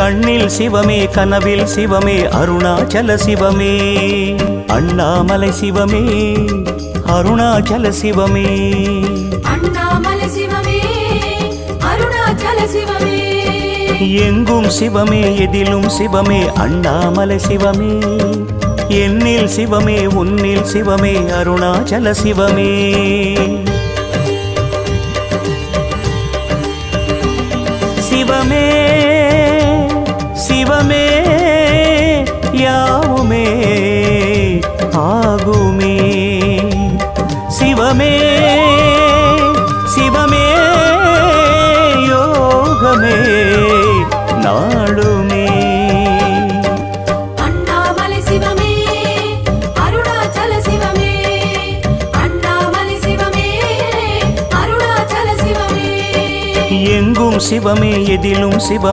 கண்ணில் சிவமே கனவில் சிவமே அருணாச்சல சிவமே அண்ணாமலை சிவமே அருணாச்சல சிவமே அண்ணாமலை சிவமே அருணாச்சல சிவமே எங்கும் சிவமே எதிலும் சிவமே அண்ணாமலை சிவமே என்னில் சிவமே உன்னில் சிவமே அருணாச்சல சிவமே சிவமே சிவமே யாவுமே ஆகுமே சிவமே சிவமே யோகமே நாளுமே அண்ணாமலை சிவமே அருணாச்சல சிவமே அண்ணாமலை சிவமே அருணாச்சல சிவமே எங்கும் சிவமே எதிலும் சிவ